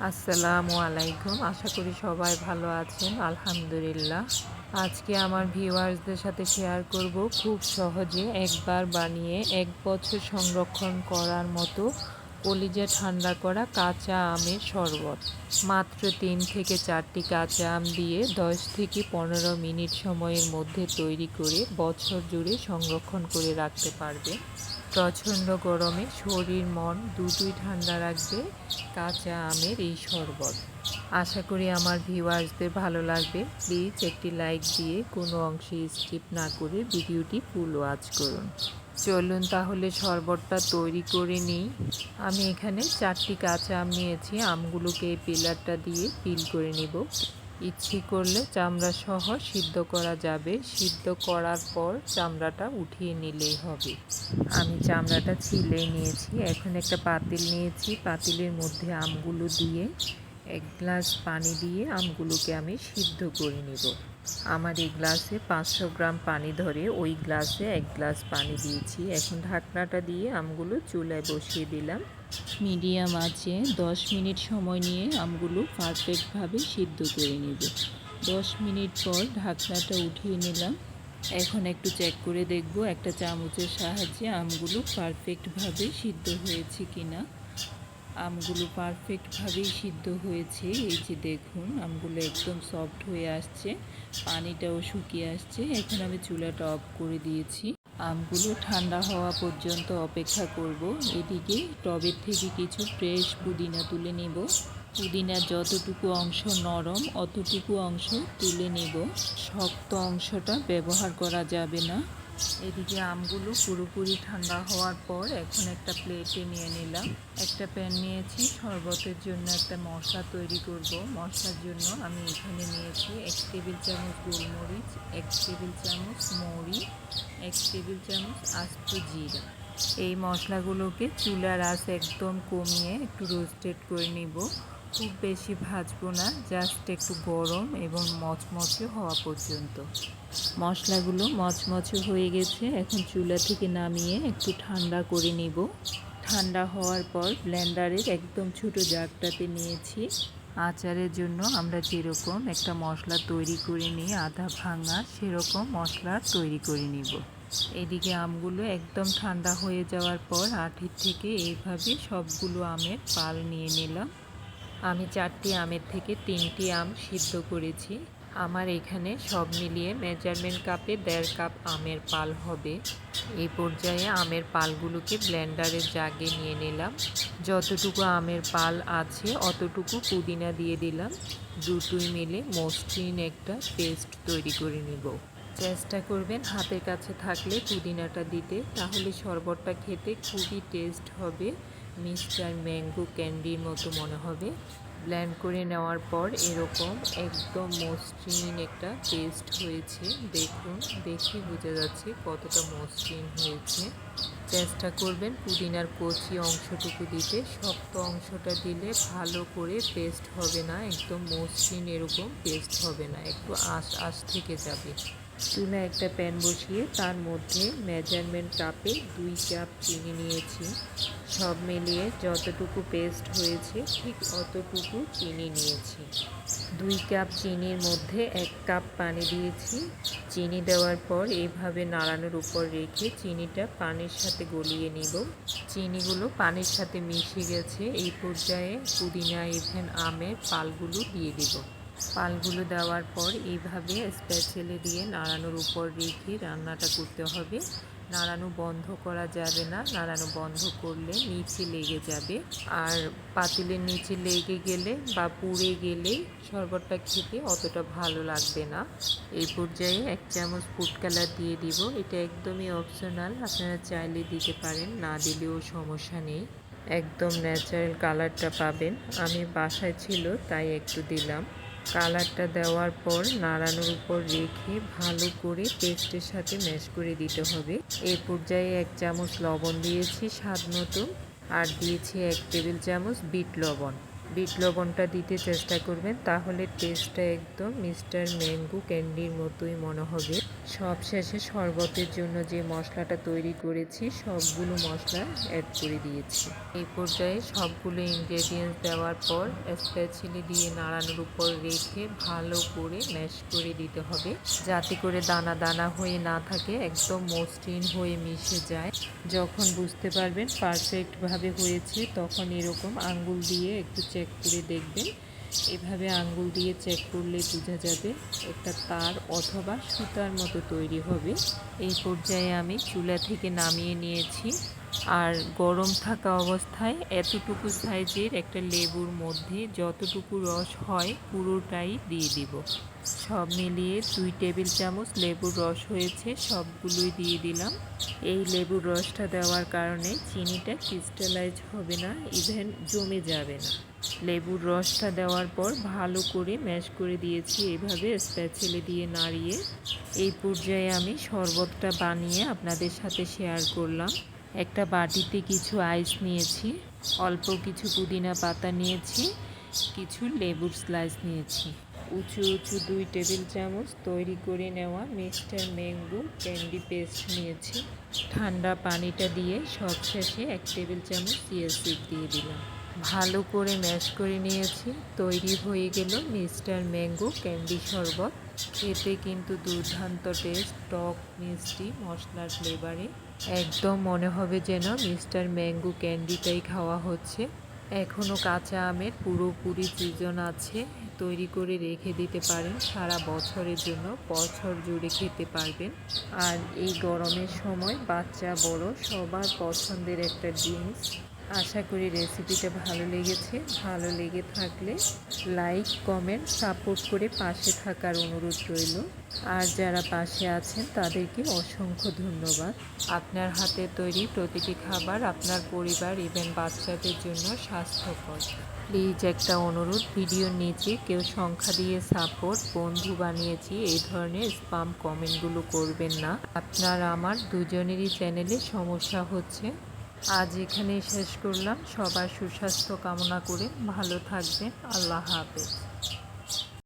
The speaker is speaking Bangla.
আসসালামু আলাইকুম। আশা করি সবাই ভালো আছেন। আলহামদুলিল্লাহ। আজকে আমার ভিউয়ার্সদের সাথে শেয়ার করব খুব সহজে একবার বানিয়ে ১ বছর সংরক্ষণ করার মতো কলিজা ঠান্ডা করা কাঁচা আমের শরবত। মাত্র ৩ থেকে ৪টি কাঁচা আম দিয়ে ১০ থেকে ১৫ মিনিট সময়ের মধ্যে তৈরি করে বছর জুড়ে সংরক্ষণ করে রাখতে পারবেন। প্রচণ্ড গরমে শরীর মন দুটোই ঠান্ডা রাখবে কাঁচা আমের এই শরবত। আশা করি আমার ভিউয়ার্সদের ভালো লাগবে। প্লিজ একটি লাইক দিয়ে কোনো অংশে স্কিপ না করে ভিডিওটি ফুল ওয়াচ করুন। চলুন তাহলে শরবতটা তৈরি করে নিই। আমি এখানে ৪টি কাঁচা আম নিয়েছি। আমগুলোকে এই পিলারটা দিয়ে পিল করে নিব। ইচ্ছে করলে চামড়া সহ সিদ্ধ করা যাবে। সিদ্ধ করার পর চামড়াটা উঠিয়ে নিলেই হবে। আমি চামড়াটা ছিলে নিয়েছি। এখন একটা পাতিল নিয়েছি। পাতিলের মধ্যে আমগুলো দিয়ে ১ গ্লাস পানি দিয়ে আমগুলোকে আমি সিদ্ধ করে নেব। আমার এই গ্লাসে ৫০০ গ্রাম পানি ধরে, ওই গ্লাসে ১ গ্লাস পানি দিয়েছি। এখন ঢাকনাটা দিয়ে আমগুলো চুলায় বসিয়ে দিলাম। মিডিয়াম আঁচে ১০ মিনিট সময় নিয়ে আমগুলো পারফেক্টভাবে সিদ্ধ করে নেব। ১০ মিনিট পর ঢাকনাটা উঠিয়ে নিলাম। এখন একটু চেক করে দেখব একটা চামচের সাহায্যে আমগুলো পারফেক্টভাবে সিদ্ধ হয়েছে কিনা। আমগুলো পারফেক্টভাবেই সিদ্ধ হয়েছে। এই যে দেখুন, আমগুলো একদম সফট হয়ে আসছে, পানিটাও শুকিয়ে আসছে। এখন আমি চুলাটা অফ করে দিয়েছি। আমগুলো ঠান্ডা হওয়া পর্যন্ত অপেক্ষা করব। এদিকে টবের থেকে কিছু ফ্রেশ পুদিনা তুলে নেব। পুদিনার যতটুকু অংশ নরম অতটুকু অংশ তুলে নেব। শক্ত অংশটা ব্যবহার করা যাবে না। এদিকে আমগুলো পুরোপুরি ঠান্ডা হওয়ার পর এখন একটা প্লেটে নিয়ে নিলাম। একটা প্যান নিয়েছি। শরবতের জন্য একটা মশলা তৈরি করব। মশলার জন্য আমি এখানে নিয়েছি ১ টেবিল চামচ গোলমরিচ, ১ টেবিল চামচ মৌরি, ১ টেবিল চামচ আস্ত জিরা। এই মশলাগুলোকে চুলার আঁচ একদম কমিয়ে একটু রোস্টেড করে নিব। খুব বেশি ভাজবো না, জাস্ট একটু গরম এবং মচমচে হওয়া পর্যন্ত। মশলাগুলো মচমচে হয়ে গেছে। এখন চুলা থেকে নামিয়ে একটু ঠান্ডা করে নিব। ঠান্ডা হওয়ার পর ব্লেন্ডারের একদম ছোটো জারটাতে নিয়েছি। আচারের জন্য আমরা যেরকম একটা মশলা তৈরি করে নিই আধা ভাঙা, সেরকম মশলা তৈরি করে নিব। এদিকে আমগুলো একদম ঠান্ডা হয়ে যাওয়ার পর আঁটির থেকে এইভাবে সবগুলো আমের পাল নিয়ে নিলাম। আমি ৪টি আমের থেকে ৩টি আম সিদ্ধ করেছি। আমার এখানে সব মিলিয়ে মেজারমেন্ট কাপে ১.৫ কাপ আমের পাল হবে। এই পর্যায়ে আমের পালগুলোকে ব্লেন্ডারের জাগে নিয়ে নিলাম। যতটুকু আমের পাল আছে অতটুকু পুদিনা দিয়ে দিলাম। দুটোই মিলে মসৃণ একটা পেস্ট তৈরি করে নিব। চেষ্টা করবেন হাতের কাছে থাকলে পুদিনাটা দিতে, তাহলে শরবতটা খেতে খুবই টেস্ট হবে। মিস্টার ম্যাঙ্গো ক্যান্ডির মতো মনে হবে। ব্লেন্ড করে নেওয়ার পর এরকম একদম মসৃণ একটা পেস্ট হয়েছে। দেখুন, দেখে বোঝা যাচ্ছে কতটা মসৃণ হয়েছে। চেষ্টা করবেন পুদিনার কচি অংশটুকু দিতে। শক্ত অংশটা দিলে ভালো করে পেস্ট হবে না, একদম মসৃণ এরকম পেস্ট হবে না, একটু আঁশ থেকে যাবে। চুলায় একটা প্যান বসিয়ে তার মধ্যে মেজারমেন্ট কাপে ২ কাপ চিনি নিয়েছি। সব মিলিয়ে যতটুকু পেস্ট হয়েছে ঠিক অতটুকু চিনি নিয়েছি। ২ কাপ চিনির মধ্যে ১ কাপ পানি দিয়েছি। চিনি দেওয়ার পর এইভাবে নাড়ানোর উপর রেখে চিনিটা পানির সাথে গলিয়ে নিব। চিনিগুলো পানির সাথে মিশে গেছে। এই পর্যায়ে পুদিনা ইভেন আমের পালগুলো দিয়ে দিব। পালগুলো দেওয়ার পর এইভাবে স্প্যাচেলে দিয়ে নাড়ানোর উপর রেখে রান্নাটা করতে হবে। নাড়ানো বন্ধ করা যাবে না, নাড়ানো বন্ধ করলে নিচে লেগে যাবে। আর পাতিলের নিচে লেগে গেলে বা পুড়ে গেলে শরবতটা খেতে অতটা ভালো লাগবে না। এই পর্যায়ে ১ চামচ ফুড কালার দিয়ে দিব। এটা একদমই অপশনাল, আপনারা চাইলে দিতে পারেন, না দিলেও সমস্যা নেই। একদম ন্যাচারাল কালারটা পাবেন। আমি বাসায় ছিল তাই একটু দিলাম। কালারটা দেওয়ার পর নাড়ানোর উপর রেখে ভালো করে পেস্টের সাথে ম্যাশ করে দিতে হবে। এই পর্যায়ে ১ চামচ লবণ দিয়েছি স্বাদ মতো, আর দিয়েছি ১ টেবিল চামচ বিট লবণ। বিট লবণটা দিতে চেষ্টা করবেন, তাহলে টেস্টটা একদম মিস্টার ম্যাঙ্গো ক্যান্ডির মতোই মনে হবে। সবশেষে শরবতের জন্য যে মশলাটা তৈরি করেছি সবগুলো মশলা অ্যাড করে দিয়েছি। এই পর্যায়ে সবগুলো ইনগ্রেডিয়েন্টস দেওয়ার পর স্প্যাচুলা দিয়ে নাড়ানোর উপর রেখে ভালো করে ম্যাশ করে দিতে হবে, যাতে করে দানা দানা হয়ে না থাকে, একদম মসৃণ হয়ে মিশে যায়। যখন বুঝতে পারবেন পারফেক্টভাবে হয়েছে তখন এরকম আঙ্গুল দিয়ে একটু চেক করে দেখবেন। এভাবে আঙ্গুল দিয়ে চেক করলে বোঝা যাবে একটা তার অথবা সুতার মতো তৈরি হবে। এই পর্যায়ে আমি চুলা থেকে নামিয়ে নিয়েছি আর গরম থাকা অবস্থায় এতটুকু সাইজের একটা লেবুর মধ্যে যতটুকু রস হয় পুরোটাই দিয়ে দিব। সব মিলিয়ে 2 টেবিল চামচ লেবুর রস হয়েছে, সবগুলোই দিয়ে দিলাম। এই লেবুর রসটা দেওয়ার কারণে চিনিটা ক্রিস্টালাইজ হবে না, ইভেন জমে যাবে না। লেবুর রসটা দেওয়ার পর ভালো করে ম্যাশ করে দিয়েছি এভাবে স্প্যাচুলা দিয়ে নাড়িয়ে। এই পর্যায়ে আমি শরবতটা বানিয়ে আপনাদের সাথে শেয়ার করলাম। একটা বাটিতে কিছু আইস নিয়েছি, অল্প কিছু পুদিনা পাতা নিয়েছি, কিছু লেবুর স্লাইস নিয়েছি, উঁচু উঁচু 2 টেবিল চামচ তৈরি করে নেওয়া মিস্টার ম্যাঙ্গো ক্যান্ডি পেস্ট নিয়েছি। ঠান্ডা পানিটা দিয়ে সবশেষে 1 টেবিল চামচ চিয়া সিড দিয়ে দিলাম। ভালো করে ম্যাশ করে নিয়েছি, তৈরি হয়ে গেল মিস্টার ম্যাঙ্গো ক্যান্ডি শরবত। খেতে কিন্তু দুর্দান্ত টেস্ট, টক মিষ্টি মশলার ফ্লেভারে একদম মনে হবে যেন মিস্টার ম্যাঙ্গো ক্যান্ডিটাই খাওয়া হচ্ছে। এখনও কাঁচা আমের পুরোপুরি সিজন আছে, তৈরি করে রেখে দিতে পারেন সারা বছরের জন্য, বছর জুড়ে খেতে পারবেন। আর এই গরমের সময় বাচ্চা বড় সবার পছন্দের একটা ড্রিঙ্কস। আশা করি রেসিপিটা ভালো লেগেছে। ভালো লেগে থাকলে লাইক কমেন্ট সাপোর্ট করে পাশে থাকার অনুরোধ রইল। আর যারা পাশে আছেন তাদেরকে অসংখ্য ধন্যবাদ। আপনার হাতে তৈরি প্রতিটি খাবার আপনার পরিবার ইভেন বাচ্চাদের জন্য স্বাস্থ্যকর। প্লিজ একটা অনুরোধ, ভিডিওর নিচে কেউ সংখ্যা দিয়ে সাপোর্ট বন্ধু বানিয়েছি এই ধরনের স্পাম কমেন্টগুলো করবেন না। আপনার আমার দুজনেরই চ্যানেলে সমস্যা হচ্ছে। আজ এখানেই শেষ করলাম। সবার সুস্বাস্থ্য কামনা করে ভালো থাকবেন। আল্লাহ হাফেজ।